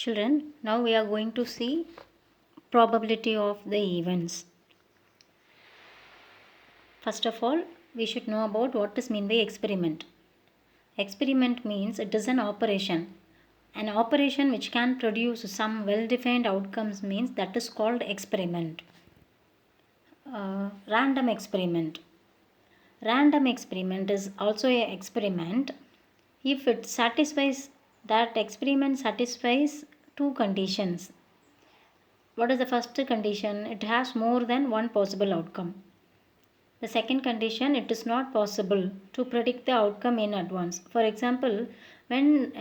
Children, now we are going to see probability of the events. First of all, we should know about what is meant by experiment. Experiment means it is an operation. An operation which can produce some well-defined outcomes means that is called experiment. Random experiment. Random experiment is also an experiment if it satisfies, that experiment satisfies two conditions. What is the first condition? It has more than one possible outcome. The second condition, it is not possible to predict the outcome in advance. For example, when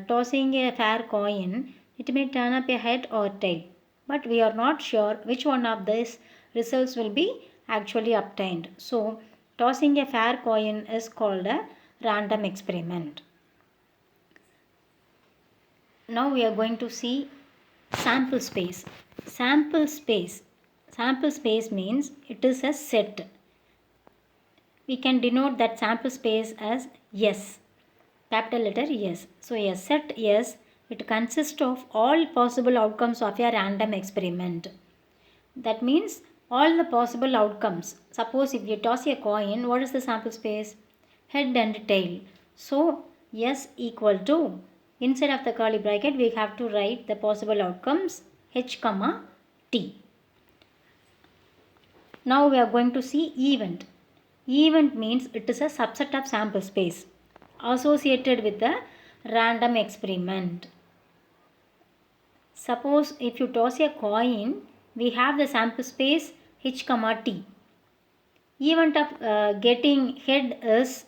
tossing a fair coin, it may turn up a head or tail, but we are not sure which one of these results will be actually obtained. So, tossing a fair coin is called a random experiment. Now we are going to see sample space. Sample space means it is a set. We can denote that sample space as S, capital letter S. So a set S, it consists of all possible outcomes of a random experiment. That means all the possible outcomes. Suppose if you toss a coin, what is the sample space? Head and tail. So S equal to, inside of the curly bracket, we have to write the possible outcomes H, T. Now we are going to see event. Event means it is a subset of sample space associated with the random experiment. Suppose if you toss a coin, we have the sample space H, T. Event of getting head is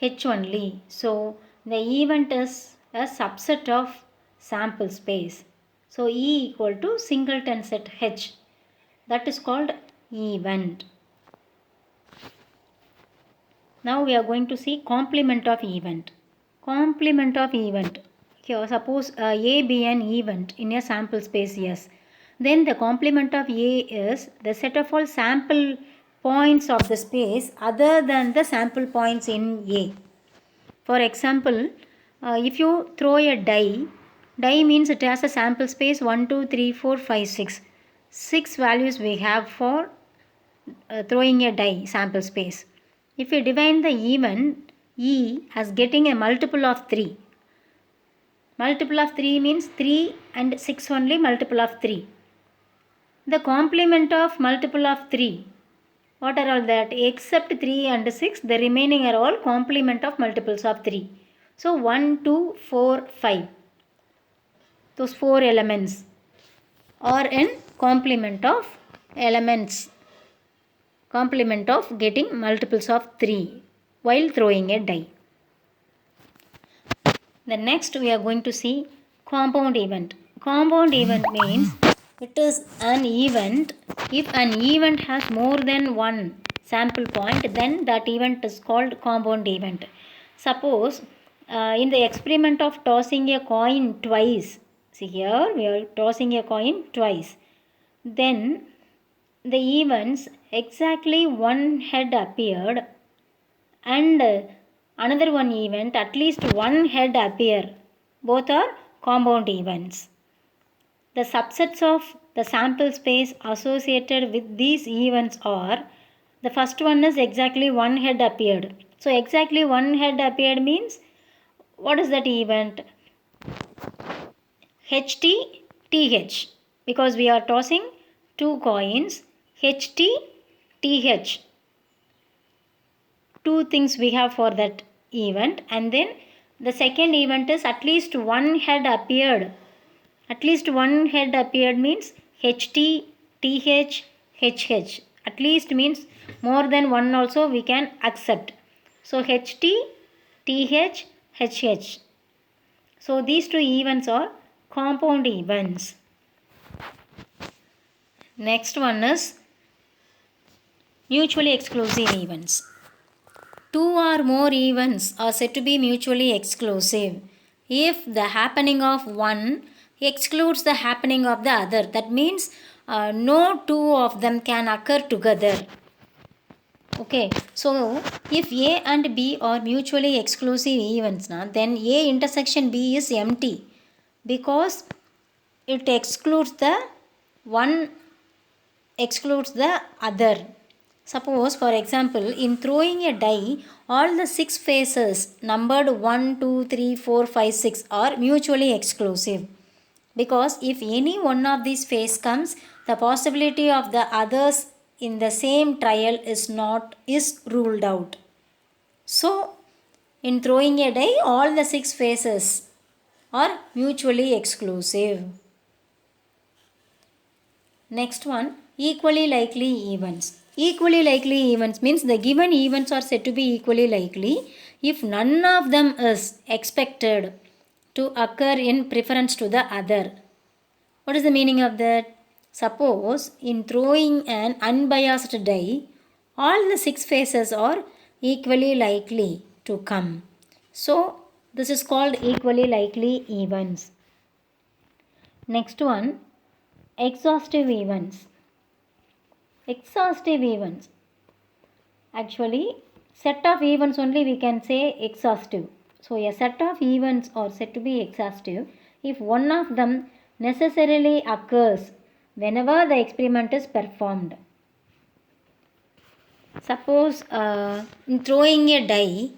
H only. So the event is a subset of sample space. So E equal to singleton set H. That is called event. Now we are going to see complement of event. Complement of event. Here suppose A be an event in a sample space S. Then the complement of A is the set of all sample points of the space other than the sample points in A. For example, if you throw a die means it has a sample space 1, 2, 3, 4, 5, 6. 6 values we have for throwing a die sample space. If we define the event E as getting a multiple of 3. Multiple of 3 means 3 and 6 only multiple of 3. The complement of multiple of 3. What are all that? Except 3 and 6, the remaining are all complement of multiples of 3. So 1, 2, 4, 5. Those 4 elements are in complement of elements. Complement of getting multiples of 3 while throwing a die. The next we are going to see compound event. Compound event means it is an event. If an event has more than one sample point, then that event is called compound event. Suppose in the experiment of tossing a coin twice, see here we are tossing a coin twice, then the events exactly one head appeared and another one event at least one head appear. Both are compound events. The subsets of the sample space associated with these events are, the first one is exactly one head appeared. So exactly one head appeared means what is that event? HT, TH, because we are tossing two coins. HT, TH. Two things we have for that event, and then the second event is at least one head appeared. At least one head appeared means HT, TH, HH. At least means more than one also we can accept. So HT, TH, HH. So these two events are compound events. Next one is mutually exclusive events. Two or more events are said to be mutually exclusive if the happening of one excludes the happening of the other. That means no two of them can occur together. Okay, so if A and B are mutually exclusive events, then A intersection B is empty because it excludes the other. Suppose, for example, in throwing a die, all the 6 faces numbered 1, 2, 3, 4, 5, 6 are mutually exclusive. Because if any one of these face comes, the possibility of the others in the same trial is ruled out. So, in throwing a die, all the 6 faces are mutually exclusive. Next one, equally likely events. Equally likely events means the given events are said to be equally likely if none of them is expected to occur in preference to the other. What is the meaning of that? Suppose in throwing an unbiased die, all the 6 faces are equally likely to come. So, this is called equally likely events. Next one, exhaustive events. Exhaustive events. Actually, set of events only we can say exhaustive. So, a set of events are said to be exhaustive if one of them necessarily occurs whenever the experiment is performed. Suppose in throwing a die,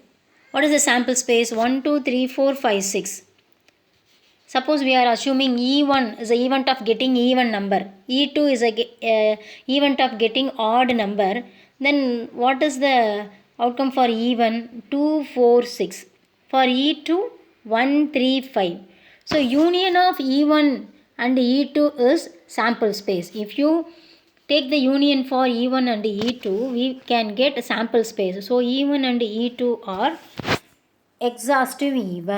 what is the sample space? 1, 2, 3, 4, 5, 6. Suppose we are assuming E1 is the event of getting even number, E2 is a event of getting odd number, then what is the outcome for E1? 2, 4, 6. For E2, 1, 3, 5. So, union of E1 and E2 is sample space. If you take the union for E1 and E2, we can get a sample space. So, E1 and E2 are exhaustive events.